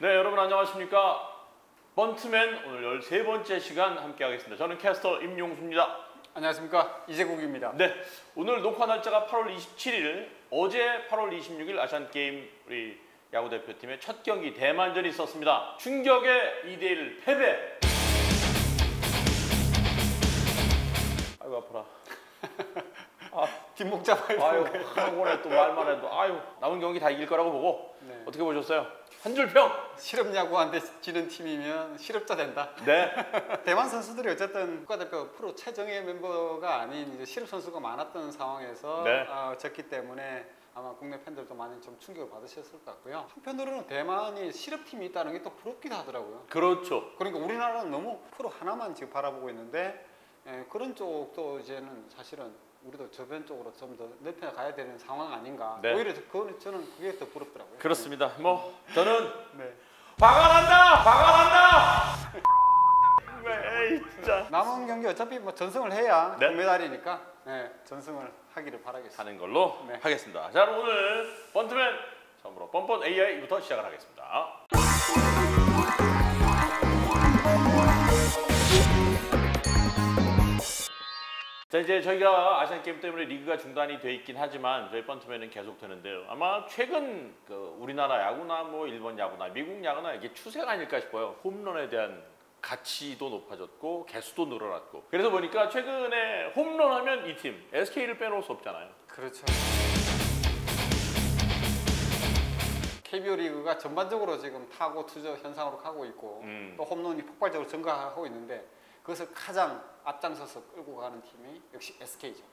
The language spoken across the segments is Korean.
네, 여러분 안녕하십니까? 번트맨 오늘 13번째 시간 함께 하겠습니다. 저는 캐스터 임용수입니다. 안녕하십니까, 이재국입니다. 네, 오늘 녹화 날짜가 8월 27일, 어제 8월 26일 아시안게임 우리 야구대표팀의 첫 경기 대만전이 있었습니다. 충격의 2대1 패배. 아이고 아파라. 뒷목 잡아야 아유, 한 번에 또 말만 해도 아유, 남은 경기 다 이길 거라고 보고. 네. 어떻게 보셨어요? 한 줄 평. 실업야구한테 지는 팀이면 실업자 된다. 네. 대만 선수들이 어쨌든 국가대표 프로 최정예 멤버가 아닌 이제 실업 선수가 많았던 상황에서 네. 졌기 때문에 아마 국내 팬들도 많이 좀 충격을 받으셨을 것 같고요. 한편으로는 대만이 실업팀이 있다는 게 또 부럽기도 하더라고요. 그렇죠. 그러니까 우리나라는 너무 프로 하나만 지금 바라보고 있는데 그런 쪽도 이제는 사실은 우리도 저변 쪽으로 좀 더 넓혀 가야 되는 상황 아닌가. 네. 오히려 저는 그게 더 부럽더라고요. 그렇습니다. 뭐 저는 네. 화가 난다! 화가 난다! 네, 진짜. 남은 경기 어차피 뭐 전승을 해야 네. 금메달이니까 전승을 하기를 바라겠습니다. 하는 걸로 네. 하겠습니다. 자, 그럼 오늘 번트맨 처음으로 뻔뻔 AI부터 시작을 하겠습니다. 자, 이제 저희가 아시안게임 때문에 리그가 중단이 돼 있긴 하지만 저희 번트맨은 계속 되는데요. 아마 최근 우리나라 야구나 뭐 일본 야구나 미국 야구나 이게 추세가 아닐까 싶어요. 홈런에 대한 가치도 높아졌고 개수도 늘어났고, 그래서 보니까 최근에 홈런 하면 이 팀 SK를 빼놓을 수 없잖아요. 그렇죠. KBO 리그가 전반적으로 지금 타고 투저 현상으로 가고 있고 또 홈런이 폭발적으로 증가하고 있는데 그것을 가장 앞장서서 끌고 가는 팀이 역시 SK죠.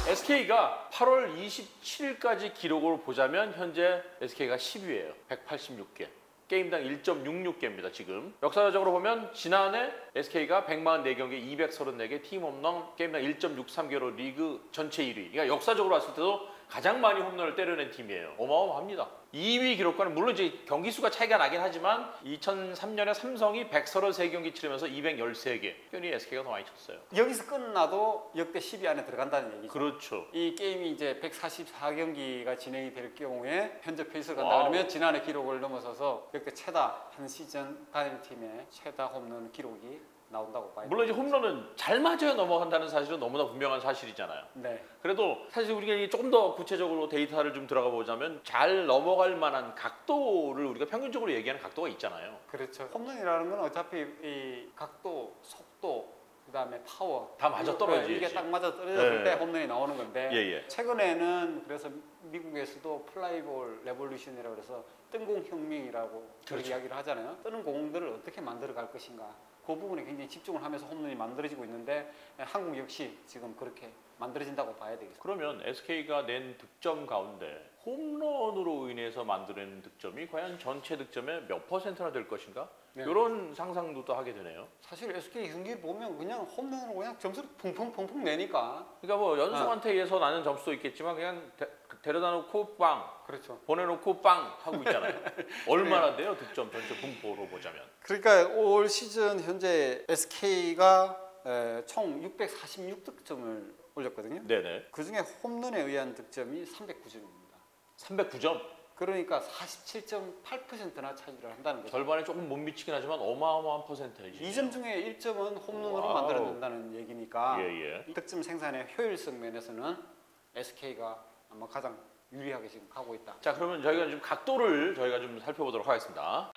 SK가 8월 27일까지 기록을 보자면 현재 SK가 10위예요. 186개. 게임당 1.66개입니다. 지금. 역사적으로 보면 지난해 SK가 144경기 234개 팀 홈런 게임당 1.63개로 리그 전체 1위. 그러니까 역사적으로 봤을 때도 가장 많이 홈런을 때려낸 팀이에요. 어마어마합니다. 2위 기록과는 물론 이제 경기 수가 차이가 나긴 하지만 2003년에 삼성이 133경기 치르면서 213개. 특별히 SK가 더 많이 쳤어요. 여기서 끝나도 역대 10위 안에 들어간다는 얘기죠. 그렇죠. 이 게임이 이제 144경기가 진행이 될 경우에 현재 페이스를 간다 와우. 그러면 지난해 기록을 넘어서서 역대 최다 한 시즌 단일팀의 최다 홈런 기록이 나온다고 봐요. 물론 이제 홈런은 잘 맞아야 넘어간다는 사실은 너무나 분명한 사실이잖아요. 네. 그래도 사실 우리가 조금 더 구체적으로 데이터를 좀 들어가 보자면 잘 넘어갈 만한 각도를 우리가 평균적으로 얘기하는 각도가 있잖아요. 그렇죠. 홈런이라는 건 어차피 이 각도, 속도, 그다음에 파워 다 맞아떨어지지. 이게 딱 맞아 떨어졌을 네. 때 홈런이 나오는 건데 예. 최근에는 그래서 미국에서도 플라이볼 레볼루션이라고 해서 뜬공 혁명이라고 그렇죠. 이야기를 하잖아요. 뜨는 공들을 어떻게 만들어 갈 것인가. 그 부분에 굉장히 집중을 하면서 홈런이 만들어지고 있는데 한국 역시 지금 그렇게 만들어진다고 봐야 되겠습니다. 그러면 SK가 낸 득점 가운데 홈런으로 인해서 만드는 득점이 과연 전체 득점의 몇 %나 될 것인가? 네. 이런 상상도 또 하게 되네요. 사실 SK 경기 보면 그냥 홈런으로 그냥 점수를 펑펑 내니까. 그러니까 뭐 연속한테 의해서 나는 점수도 있겠지만 그냥 데려다 놓고 빵, 그렇죠. 보내놓고 빵 하고 있잖아요. 얼마나 돼요? 득점 전체 분포로 보자면. 그러니까 올 시즌 현재 SK가 총 646득점을 올렸거든요. 네네. 그중에 홈런에 의한 득점이 309점입니다. 309점. 그러니까 47.8%나 차지를 한다는 거죠. 절반에 조금 못 미치긴 하지만 어마어마한 퍼센테이지. 2점 중에 1점은 홈런으로 와우. 만들어낸다는 얘기니까 예. 득점 생산의 효율성 면에서는 SK가 아마 가장 유리하게 지금 가고 있다. 자, 그러면 저희가 좀 각도를 저희가 좀 살펴보도록 하겠습니다.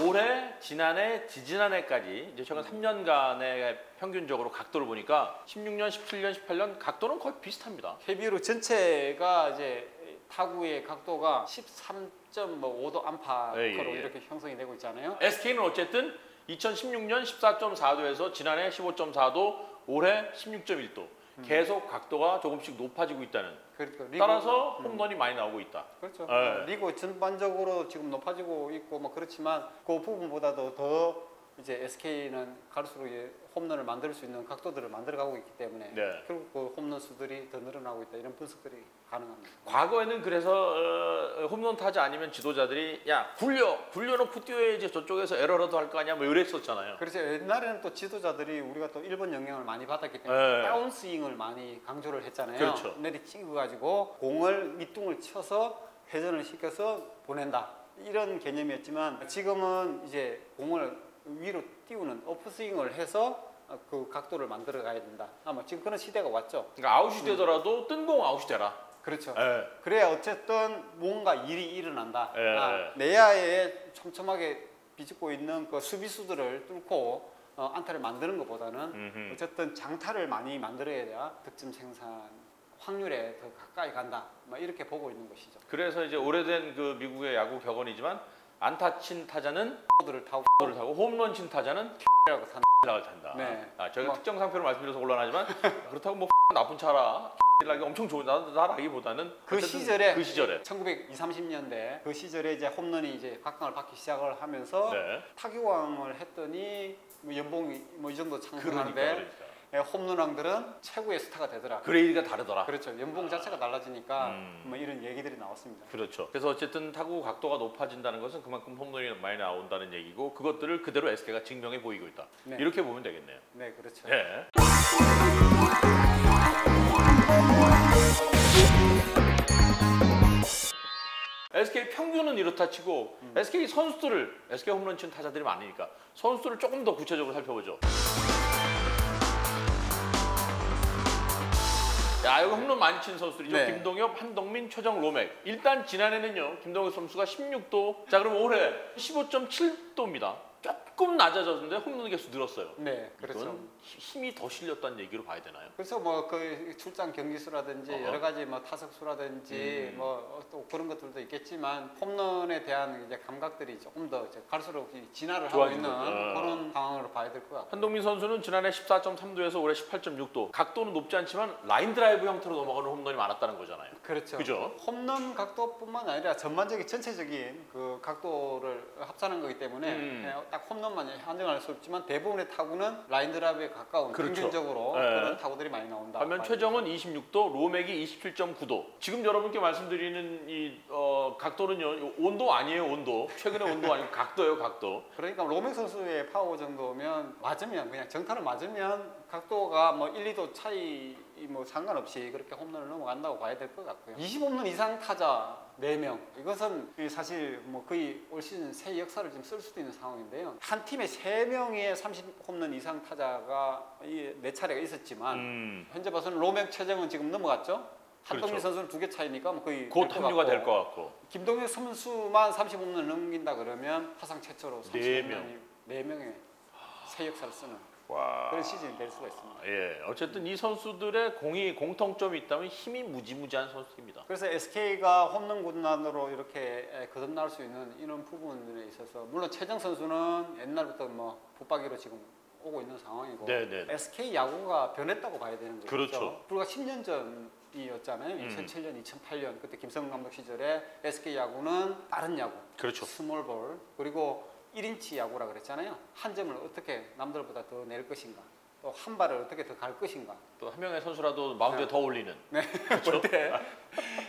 올해, 지난해, 지지난해까지 이제 최근 3년간의 평균적으로 각도를 보니까 16년, 17년, 18년 각도는 거의 비슷합니다. KBO 전체가 이제 타구의 각도가 13.5도 안팎으로 예. 이렇게 형성이 되고 있잖아요. SK는 어쨌든 2016년 14.4도에서 지난해 15.4도, 올해 16.1도. 계속 각도가 조금씩 높아지고 있다는. 그러니까 따라서 홈런이 많이 나오고 있다. 그렇죠. 네. 리그 전반적으로 지금 높아지고 있고 뭐 그렇지만 그 부분보다도 더 이제 SK는 갈수록 홈런을 만들 수 있는 각도들을 만들어가고 있기 때문에 네. 결국 그 홈런 수들이 더 늘어나고 있다 이런 분석들이 가능합니다. 과거에는 그래서 홈런 타자 아니면 지도자들이 야 굴려놓고 뛰어야지 저쪽에서 에러라도 할 거 아니야 뭐 이랬었잖아요. 그래서 옛날에는 또 지도자들이 우리가 또 일본 영향을 많이 받았기 때문에 네. 다운스윙을 많이 강조를 했잖아요. 그렇죠. 내리 찍어가지고 공을 밑둥을 쳐서 회전을 시켜서 보낸다 이런 개념이었지만 지금은 이제 공을 위로 띄우는 오프스윙을 해서 그 각도를 만들어 가야 된다. 아마 지금 그런 시대가 왔죠. 그러니까 아웃이 되더라도 뜬 공 아웃이 되라. 그렇죠. 예. 그래야 어쨌든 뭔가 일이 일어난다. 예. 내야에 촘촘하게 비집고 있는 그 수비수들을 뚫고 안타를 만드는 것보다는 어쨌든 장타를 많이 만들어야 득점 생산 확률에 더 가까이 간다. 막 이렇게 보고 있는 것이죠. 그래서 이제 오래된 그 미국의 야구 격언이지만 안타 친 타자는 들을 타고 를 타고 홈런 친 타자는 라고 탄. 락을 탄다. 네. 저희가 뭐- 특정 상표를 말씀드려서 곤란하지만 그렇다고 뭐 나쁜 차라 락이 엄청 좋은 나라기보다는 그 어쨌든 시절에 그 시절에 1920, 30년대 그 시절에 이제 홈런이 이제 각광을 받기 시작을 하면서 네. 타격왕을 했더니 뭐 연봉이 뭐 이 정도 그러니까, 창출하는데 홈런왕들은 최고의 스타가 되더라. 그레이드가 다르더라. 그렇죠. 연봉 자체가 달라지니까 뭐 이런 얘기들이 나왔습니다. 그렇죠. 그래서 어쨌든 타구 각도가 높아진다는 것은 그만큼 홈런이 많이 나온다는 얘기고 그것들을 그대로 SK가 증명해 보이고 있다. 네. 이렇게 보면 되겠네요. 네, 그렇죠. 네. SK 평균은 이렇다 치고 SK 선수들을 SK 홈런 친 타자들이 많으니까 선수들을 조금 더 구체적으로 살펴보죠. 야, 여기 홈런 많이 친 선수들이죠. 네. 김동엽, 한동민, 최정, 로맥. 일단 지난해는요. 김동엽 선수가 16도. 자, 그럼 올해 15.7도입니다. 조금 낮아졌는데 홈런 개수 늘었어요. 네, 그렇죠. 이건 힘이 더 실렸다는 얘기로 봐야 되나요? 그래서 뭐 그 출장 경기수라든지 여러 가지 뭐 타석수라든지 뭐 또 그런 것들도 있겠지만 홈런에 대한 이제 감각들이 조금 더 이제 갈수록 진화를 하고 좋아지는 있는 거죠. 그런 상황으로 봐야 될 것 같아요. 한동민 선수는 지난해 14.3도에서 올해 18.6도. 각도는 높지 않지만 라인 드라이브 형태로 넘어가는 홈런이 많았다는 거잖아요. 그렇죠. 그죠? 홈런 각도뿐만 아니라 전반적인 전체적인 그 각도를 합산한 거기 때문에 그냥 딱 홈런만 한정할 수 없지만 대부분의 타구는 라인 드라이브에 가까운 그렇죠. 평균적으로 네. 그런 타구들이 많이 나온다. 반면 최정은 26도, 로맥이 27.9도. 지금 여러분께 말씀드리는 이 각도는요, 온도 아니에요, 온도. 최근의 온도 아니고 각도예요, 각도. 그러니까 로맥 선수의 파워 정도면 맞으면 그냥 정타를 맞으면 각도가 뭐 1, 2도 차이 뭐 상관없이 그렇게 홈런을 넘어간다고 봐야 될 것 같고요. 20홈런 이상 타자 4명. 이것은 사실 뭐 거의 올 시즌 새 역사를 지금 쓸 수도 있는 상황인데요. 한 팀에 3명의 30홈런 이상 타자가 4차례가 있었지만 현재 봐서는 로맥 최정은 지금 넘어갔죠. 한동민 그렇죠. 선수는 2개 차이니까 뭐 거의 곧 될것 합류가 같고. 될 것 같고. 김동엽 선수만 30홈런을 넘긴다 그러면 타상 최초로 30홈런이 4명의 새 역사를 쓰는 와. 그런 시즌이 될 수가 있습니다. 예, 어쨌든 이 선수들의 공통점이 있다면 힘이 무지무지한 선수입니다. 그래서 SK가 홈런 군단으로 이렇게 거듭날 수 있는 이런 부분에 있어서 물론 최정 선수는 옛날부터 뭐 붙박이로 지금 오고 있는 상황이고 네네. SK 야구가 변했다고 봐야 되는 거죠. 그렇죠. 불과 10년 전이었잖아요. 2007년, 2008년 그때 김성근 감독 시절에 SK 야구는 빠른 야구, 그렇죠. 스몰볼 그리고 1인치 야구라 그랬잖아요. 한 점을 어떻게 남들보다 더 낼 것인가, 또 한 발을 어떻게 더 갈 것인가. 또 한 명의 선수라도 마운드에 더 올리는. 네, 볼 때.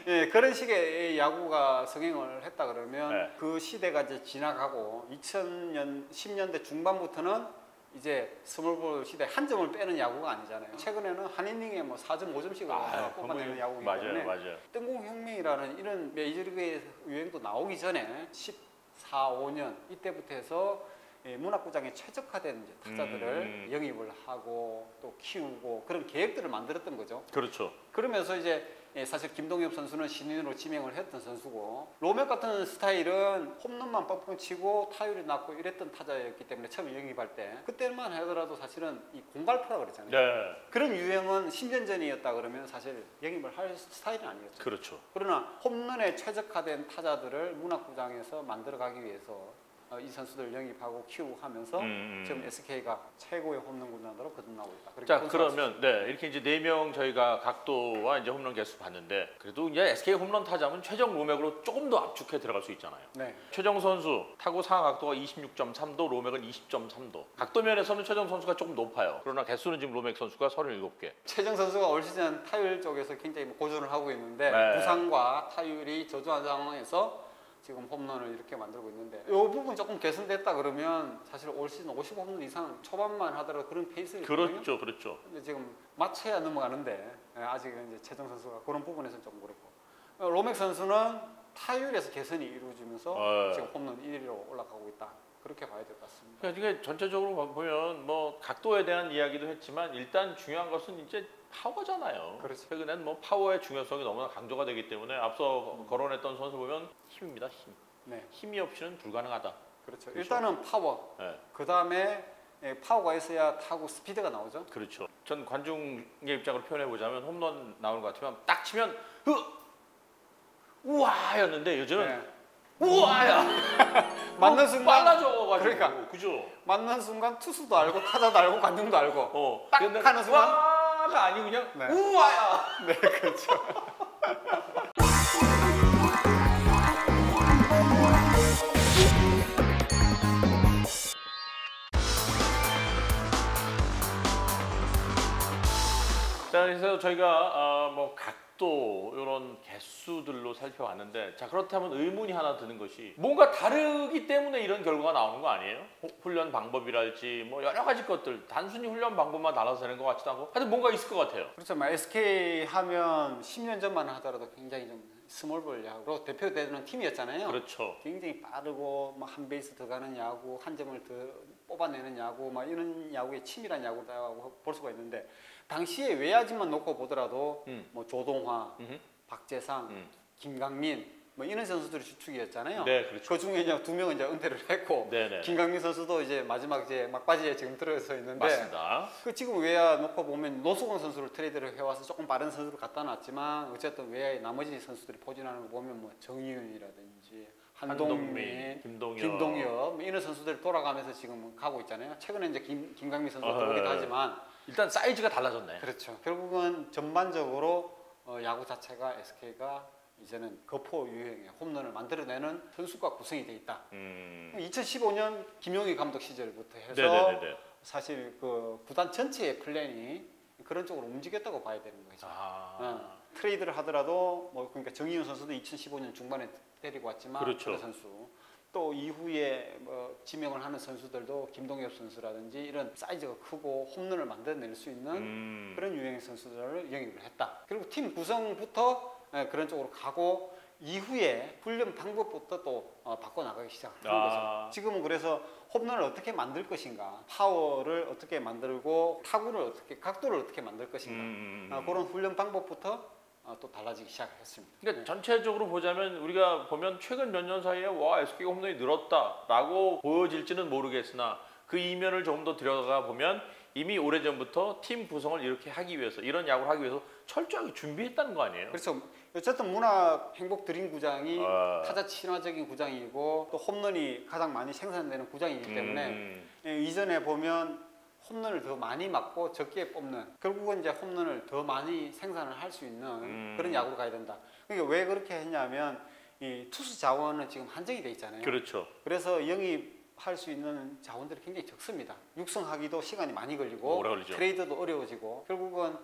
예, 그런 식의 야구가 성행을 했다 그러면 네. 그 시대가 이제 지나가고 2000년, 10년대 중반부터는 이제 스몰볼 시대 한 점을 빼는 야구가 아니잖아요. 최근에는 한 이닝에 뭐 4점, 5점씩을 뽑아내는 야구이기 때문에 맞아요. 뜬공혁명이라는 이런 메이저리그의 유행도 나오기 전에 14, 5년 이때부터 해서 문학구장에 최적화된 이제 타자들을 영입을 하고 또 키우고 그런 계획들을 만들었던 거죠. 그렇죠. 그러면서 이제 사실 김동엽 선수는 신인으로 지명을 했던 선수고 로맥 같은 스타일은 홈런만 뻥뻥 치고 타율이 낮고 이랬던 타자였기 때문에 처음에 영입할 때 그때만 하더라도 사실은 이 공갈포라 그랬잖아요. 네. 그런 유행은 10년 전이었다 그러면 사실 영입을 할 스타일은 아니었죠. 그렇죠. 그러나 홈런에 최적화된 타자들을 문학구장에서 만들어가기 위해서 이 선수들 영입하고 키우고 하면서 지금 SK가 최고의 홈런 군단으로 거듭나고 있다. 그렇게 자, 분석할 수 그러면 네, 이렇게 이제 4명 저희가 각도와 이제 홈런 개수 봤는데 그래도 이제 SK 홈런 타자면 최정 로맥으로 조금 더 압축해 들어갈 수 있잖아요. 네. 최정 선수 타구 상하 각도가 26.3도, 로맥은 20.3도. 각도 면에서는 최정 선수가 조금 높아요. 그러나 개수는 지금 로맥 선수가 37개. 최정 선수가 올 시즌 타율 쪽에서 굉장히 고전을 하고 있는데 네. 부상과 타율이 저조한 상황에서 지금 홈런을 이렇게 만들고 있는데 이 부분 조금 개선됐다 그러면 사실 올 시즌 55홈런 이상 초반만 하더라도 그런 페이스를 그렇죠, 그렇죠. 근데 지금 맞춰야 넘어가는데 아직은 이제 최정 선수가 그런 부분에서는 조금 그렇고 로맥 선수는 타율에서 개선이 이루어지면서 지금 홈런 1위로 올라가고 있다. 그렇게 봐야 될 것 같습니다. 그러니까 이게 전체적으로 보면 뭐 각도에 대한 이야기도 했지만 일단 중요한 것은 이제 파워잖아요. 그렇죠. 최근엔 뭐 파워의 중요성이 너무나 강조가 되기 때문에 앞서 거론했던 선수 보면 힘입니다. 힘. 네, 힘이 없이는 불가능하다. 그렇죠. 그렇죠. 일단은 파워. 네. 그 다음에 파워가 있어야 타고 스피드가 나오죠. 그렇죠. 전 관중의 입장으로 표현해 보자면 홈런 나오는 것 같으면 딱 치면 우와였는데 요즘은 네. 우와야. 맞는 순간 빨라져가지고. 그러니까. 그죠. 맞는 순간 투수도 알고 타자도 알고 관중도 알고 딱 근데 하는 순간 와가 아니고 그냥 네. 우와야. 네, 그렇죠. 자, 그래서 저희가 뭐 각도 이런 개수들로 살펴봤는데 자 그렇다면 의문이 하나 드는 것이 뭔가 다르기 때문에 이런 결과가 나오는 거 아니에요? 훈련 방법이랄지 뭐 여러 가지 것들 단순히 훈련 방법만 달라서 되는 것 같지도 않고 하여튼 뭔가 있을 것 같아요. 그렇죠. SK 하면 10년 전만 하더라도 굉장히 좀 스몰볼 야구로 대표되는 팀이었잖아요. 그렇죠. 굉장히 빠르고 막 한 베이스 더 가는 야구, 한 점을 더 뽑아내는 야구, 막 이런 야구의 치밀한 야구라고 볼 수가 있는데 당시에 외야진만 놓고 보더라도 뭐 조동화, 박재상, 김강민 뭐 이런 선수들이 주축이었잖아요. 네, 그렇죠. 그 중에 이제 2명은 이제 은퇴를 했고 네네. 김강민 선수도 이제 마지막 이제 막바지에 지금 들어서 있는데 맞습니다. 그 지금 외야 놓고 보면 노수건 선수를 트레이드를 해와서 조금 빠른 선수를 갖다 놨지만 어쨌든 외야의 나머지 선수들이 포진하는 거 보면 뭐 정희윤이라든지 한동민, 김동엽 뭐 이런 선수들이 돌아가면서 지금 가고 있잖아요. 최근에 이제 김강민 선수가 들어오기도 하지만 일단 사이즈가 달라졌네. 그렇죠. 결국은 전반적으로 야구 자체가 SK가 이제는 거포 유형의 홈런을 만들어내는 선수가 구성이 돼 있다. 2015년 김용희 감독 시절부터 해서 네네네네. 사실 그 구단 전체의 플랜이 그런 쪽으로 움직였다고 봐야 되는 거죠. 트레이드를 하더라도 뭐 그러니까 정희윤 선수도 2015년 중반에 데리고 왔지만 그렇죠. 그 선수 또 이후에 뭐 지명을 하는 선수들도 김동엽 선수라든지 이런 사이즈가 크고 홈런을 만들어낼 수 있는 그런 유형의 선수들을 영입을 했다. 그리고 팀 구성부터 그런 쪽으로 가고 이후에 훈련 방법부터 또 바꿔나가기 시작하는 거죠. 지금은 그래서 홈런을 어떻게 만들 것인가, 파워를 어떻게 만들고 타구를 어떻게, 각도를 어떻게 만들 것인가 그런 훈련 방법부터 또 달라지기 시작했습니다. 그러니까 전체적으로 보자면 우리가 보면 최근 몇 년 사이에 와 SK가 홈런이 늘었다라고 보여질지는 모르겠으나 그 이면을 조금 더 들여가 보면 이미 오래전부터 팀 구성을 이렇게 하기 위해서 이런 야구를 하기 위해서 철저하게 준비했다는 거 아니에요? 그렇죠. 어쨌든 문학 행복 드림 구장이 타자 친화적인 구장이고 또 홈런이 가장 많이 생산되는 구장이기 때문에 이전에 보면 홈런을 더 많이 맞고 적게 뽑는 결국은 이제 홈런을 더 많이 생산을 할 수 있는 그런 야구로 가야 된다. 그러니까 왜 그렇게 했냐면 이 투수 자원은 지금 한정이 돼 있잖아요. 그렇죠. 그래서 영입할 수 있는 자원들이 굉장히 적습니다. 육성하기도 시간이 많이 걸리고 오래 걸리죠. 트레이드도 어려워지고 결국은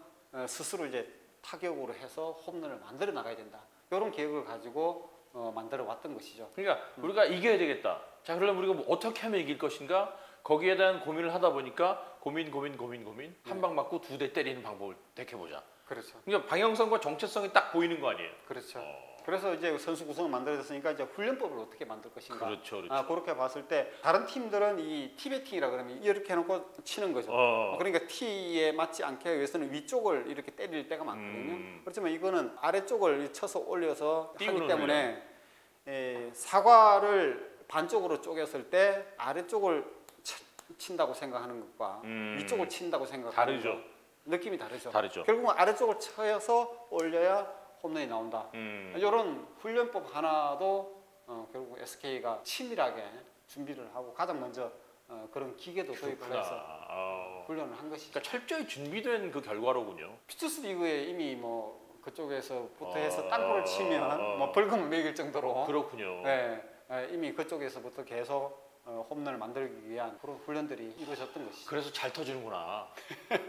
스스로 이제 타격으로 해서 홈런을 만들어 나가야 된다. 이런 계획을 가지고 만들어 왔던 것이죠. 그러니까 우리가 이겨야 되겠다. 자, 그러면 우리가 뭐 어떻게 하면 이길 것인가? 거기에 대한 고민을 하다 보니까 고민 한 방 맞고 2대 때리는 방법을 택해보자. 그렇죠. 그러니까 방향성과 정체성이 딱 보이는 거 아니에요? 그렇죠. 그래서 이제 선수 구성을 만들어졌으니까 이제 훈련법을 어떻게 만들 것인가. 그렇죠, 그렇죠. 그렇게 봤을 때 다른 팀들은 이 티베팅이라 그러면 이렇게 해놓고 치는 거죠. 그러니까 티에 맞지 않게 위해서는 위쪽을 이렇게 때릴 때가 많거든요. 그렇지만 이거는 아래쪽을 쳐서 올려서 하기 때문에 사과를 반쪽으로 쪼갰을 때 아래쪽을 친다고 생각하는 것과 위쪽을 친다고 생각하는 다르죠. 것, 느낌이 다르죠. 다르죠. 결국은 아래쪽을 쳐서 올려야 홈런이 나온다. 이런 훈련법 하나도 결국 SK가 치밀하게 준비를 하고 가장 먼저 그런 기계도 도입을 해서 훈련을 한 것이죠. 그러니까 철저히 준비된 그 결과로군요. 피투스 리그에 이미 뭐 그쪽에서부터 해서 땅볼을 치면 뭐 벌금을 매길 정도로 그렇군요. 네, 이미 그쪽에서부터 계속 홈런을 만들기 위한 그런 훈련들이 이루어졌던 것이죠. 그래서 잘 터지는구나.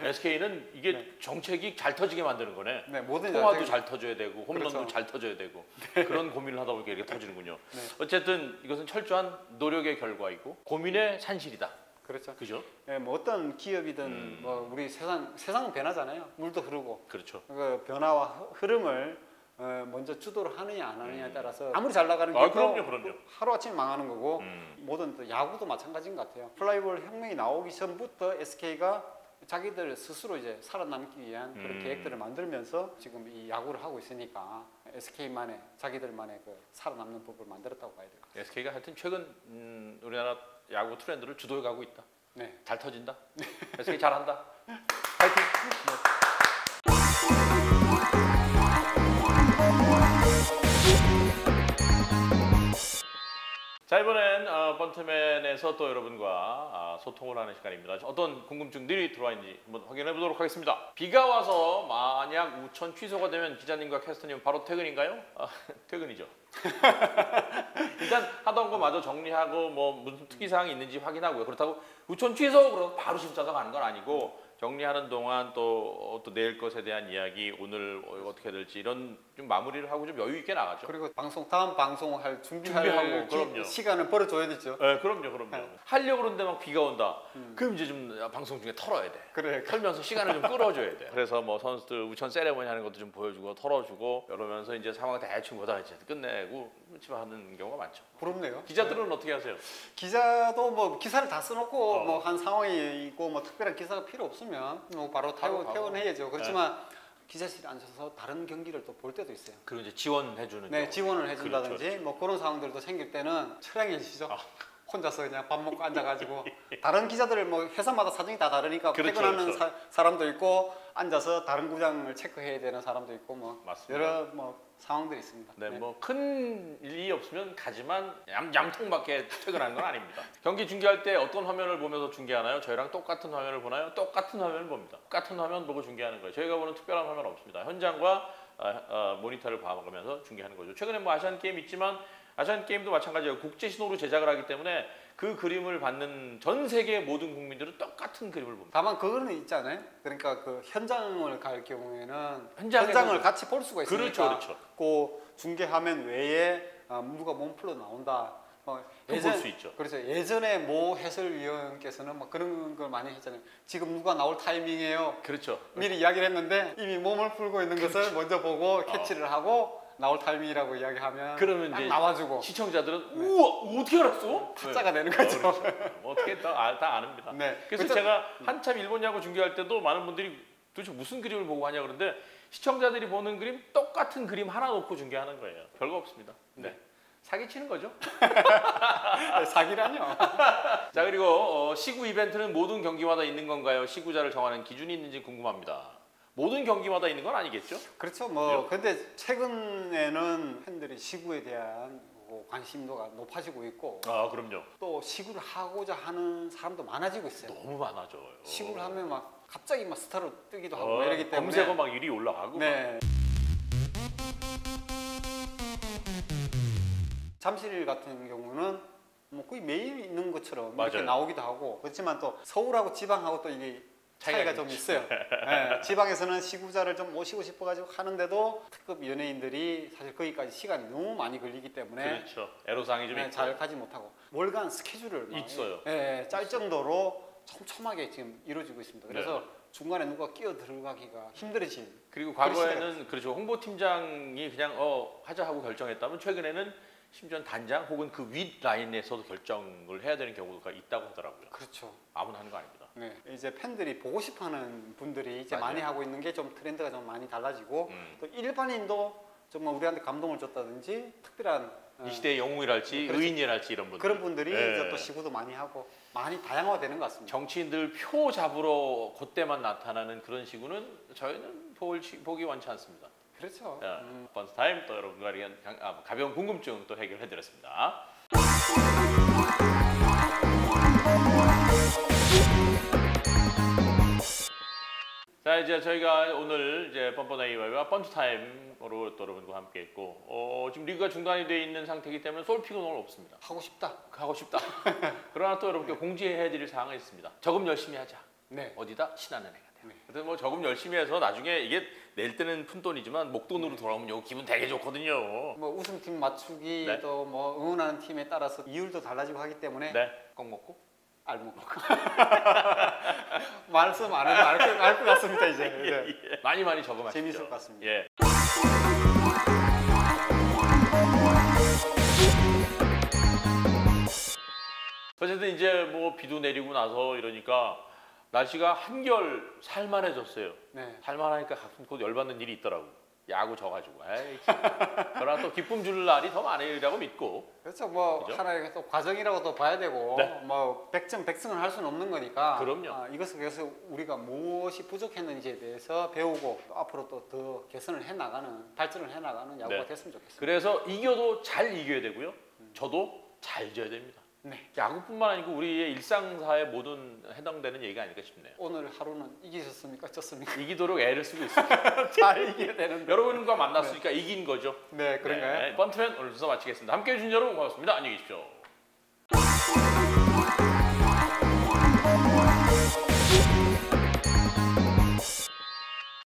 SK는 이게 네. 정책이 잘 터지게 만드는 거네. 네, 모든 통화도 잘 터져야 되고 홈런도 그렇죠. 잘 터져야 되고 그런 고민을 하다 보니까 이렇게 터지는군요. 네. 어쨌든 이것은 철저한 노력의 결과이고 고민의 산실이다. 그렇죠. 그죠? 네, 뭐 어떤 기업이든 뭐 우리 세상은 변하잖아요. 물도 흐르고 그렇죠. 그 변화와 흐름을 먼저 주도를 하느냐 안 하느냐에 따라서 아무리 잘 나가는 게 그럼요. 하루아침에 망하는 거고 모든 또 야구도 마찬가지인 것 같아요. 플라이볼 혁명이 나오기 전부터 SK가 자기들 스스로 이제 살아남기 위한 그런 계획들을 만들면서 지금 이 야구를 하고 있으니까 SK만의 자기들만의 그 살아남는 법을 만들었다고 봐야 돼요. SK가 하여튼 최근 우리나라 야구 트렌드를 주도해 가고 있다. 네. 잘 터진다. SK 잘한다. 파이팅! 자, 이번엔 번트맨에서 또 여러분과 소통을 하는 시간입니다. 어떤 궁금증들이 들어와 있는지 한번 확인해 보도록 하겠습니다. 비가 와서 만약 우천 취소가 되면 기자님과 캐스터님 바로 퇴근인가요? 퇴근이죠. 일단 하던 거 마저 정리하고 뭐 무슨 특이사항이 있는지 확인하고요. 그렇다고 우천 취소 그러고 바로 심사서 가는 건 아니고 정리하는 동안 또 내일 것에 대한 이야기, 오늘 어떻게 될지 이런 좀 마무리를 하고 좀 여유 있게 나가죠. 그리고 다음 방송할 준비할 그럼요. 시간을 벌어줘야 되죠. 네, 그럼요. 하려고 그러는데 막 비가 온다. 그럼 이제 좀 방송 중에 털어야 돼. 그래. 털면서 시간을 좀 끌어줘야 돼. 그래서 뭐 선수들 우천 세레머니 하는 것도 좀 보여주고 털어주고 이러면서 이제 상황 대충 보다 이제 끝내고 집에 하는 경우가 많죠. 부럽네요. 기자들은 어떻게 하세요? 기자도 뭐 기사를 다 써놓고 뭐 한 상황이 있고 뭐 특별한 기사가 필요 없으면 뭐 바로 퇴원해야죠. 그렇지만 기자실에 앉아서 다른 경기를 또 볼 때도 있어요. 그리고 이제 지원해주는 네, 경우. 지원을 해준다든지 그렇죠. 뭐 그런 상황들도 생길 때는 철양이시죠. 혼자서 그냥 밥 먹고 앉아가지고 다른 기자들 뭐 회사마다 사정이 다 다르니까 그렇죠, 퇴근하는 사람도 있고 앉아서 다른 구장을 체크해야 되는 사람도 있고 뭐 맞습니다. 여러 뭐 상황들이 있습니다. 네, 뭐 큰 일이 없으면 가지만 양통밖에 퇴근하는 건 아닙니다. 경기 중계할 때 어떤 화면을 보면서 중계하나요? 저희랑 똑같은 화면을 보나요? 똑같은 화면을 봅니다. 똑같은 화면 보고 중계하는 거예요. 저희가 보는 특별한 화면 없습니다. 현장과 모니터를 봐가면서 중계하는 거죠. 최근에 뭐 아시안 게임 있지만 아시안 게임도 마찬가지예요. 국제 신호로 제작을 하기 때문에 그 그림을 받는 전 세계 모든 국민들은 똑같은 그림을 봅니다. 다만 그거는 있잖아요. 그러니까 그 현장을 갈 경우에는 현장에서 현장을 같이 볼 수가 있으니까. 그렇죠. 그 중계화면 외에 누가 몸풀러 나온다. 볼 수 있죠. 그래서 예전에 모 해설위원께서는 막 그런 걸 많이 했잖아요. 지금 누가 나올 타이밍이에요. 그렇죠. 미리 이야기를 했는데 이미 몸을 풀고 있는 것을 먼저 보고 캐치를 하고 나올 타이밍이라고 이야기하면 그러면 딱 이제 나와주고 시청자들은 우와 어떻게 알았어? 타짜가 되는 거죠. 그렇죠. 뭐 어떻게 다 아닙니다. 네. 그래서 제가 한참 일본 야구 중계할 때도 많은 분들이 도대체 무슨 그림을 보고 하냐 그러는데 시청자들이 보는 그림 똑같은 그림 하나 놓고 중계하는 거예요. 별거 없습니다. 네. 사기치는 거죠. 사기라뇨. 자, 그리고 시구 이벤트는 모든 경기마다 있는 건가요? 시구자를 정하는 기준이 있는지 궁금합니다. 모든 경기마다 있는 건 아니겠죠? 그렇죠. 뭐 근데 최근에는 팬들이 시구에 대한 관심도가 높아지고 있고 아, 그럼요. 또 시구를 하고자 하는 사람도 많아지고 있어요. 너무 많아져요. 시구를 하면 막 갑자기 막 스타로 뜨기도 하고 이러기 때문에 검색어 막 1위 올라가고. 네. 잠실 같은 경우는 뭐 거의 매일 있는 것처럼 이렇게 맞아요. 나오기도 하고 그렇지만 또 서울하고 지방하고 또 이게 차이가 좀 있어요. 네, 지방에서는 시구자를 좀 모시고 싶어가지고 하는데도 특급 연예인들이 사실 거기까지 시간이 너무 많이 걸리기 때문에 그렇죠. 애로사항이 좀 있고. 잘 가지 못하고 월간 스케줄을 막 있어요. 짤 정도로 촘촘하게 지금 이루어지고 있습니다. 그래서 중간에 누가 끼어 들어가기가 힘들어진. 그리고 과거에는 그렇죠. 홍보팀장이 그냥 하자 하고 결정했다면 최근에는 심지어 단장 혹은 그 윗 라인에서도 결정을 해야 되는 경우가 있다고 하더라고요. 그렇죠. 아무나 하는 거 아닙니다. 네, 이제 팬들이 보고 싶어하는 분들이 이제 맞아요. 많이 하고 있는 게 좀 트렌드가 좀 많이 달라지고 또 일반인도 정말 우리한테 감동을 줬다든지 특별한 이 시대의 영웅이랄지 그렇죠. 의인이랄지 이런 분들. 그런 분들이 네. 이제 또 시구도 많이 하고 많이 다양화되는 것 같습니다. 정치인들 표 잡으러 그때만 나타나는 그런 시구는 저희는 보기 원치 않습니다. 그렇죠. 자, 번스 타임 또 여러분과 가벼운 궁금증 또 해결해드렸습니다. 자, 이제 저희가 오늘 이제 뻔뻔A와 번트타임으로 또 여러분과 함께했고, 지금 리그가 중단이 돼 있는 상태이기 때문에 솔픽은 오늘 없습니다. 하고 싶다. 하고 싶다. 그러나 또 여러분께 공지해드릴 사항이 있습니다. 저금 열심히 하자. 네. 어디다? 신한은행에. 네. 그래서 뭐 저금 열심히 해서 나중에 이게 낼 때는 푼돈이지만 목돈으로 돌아오면 요 기분 되게 좋거든요. 뭐 우승팀 맞추기 네. 또 뭐 응원하는 팀에 따라서 이율도 달라지고 하기 때문에 네, 꼭 먹고. 알먹고 말씀 안 해도 알 것 같습니다 이제. 네. 많이 많이 저금하시죠. 재밌을 것 같습니다. 예. 어쨌든 이제 뭐 비도 내리고 나서 이러니까 날씨가 한결 살만해졌어요. 네. 살만하니까 가끔 곧 열받는 일이 있더라고. 야구 져가지고. 에이, 참. 그러나 또 기쁨 줄 날이 더 많으리라고 믿고. 그렇죠. 뭐 그죠? 하나의 또 과정이라고 또 봐야 되고 네. 뭐 백승을 할 수는 없는 거니까. 그럼요. 이것을 그래서 우리가 무엇이 부족했는지에 대해서 배우고 또 앞으로 또 더 개선을 해 나가는 발전을 해 나가는 야구가 네. 됐으면 좋겠습니다. 그래서 이겨도 잘 이겨야 되고요. 저도 잘 져야 됩니다. 네. 야구뿐만 아니고 우리의 일상사에 모든 해당되는 얘기가 아닐까 싶네요. 오늘 하루는 이기셨습니까? 졌습니까? 이기도록 애를 쓰고 있습니다. 잘 이겨야 되는데. 여러분과 만났으니까 이긴 거죠. 네, 그런가요? 네, 번트맨 오늘 순서 마치겠습니다. 함께해 주신 여러분 고맙습니다. 안녕히 계십시오.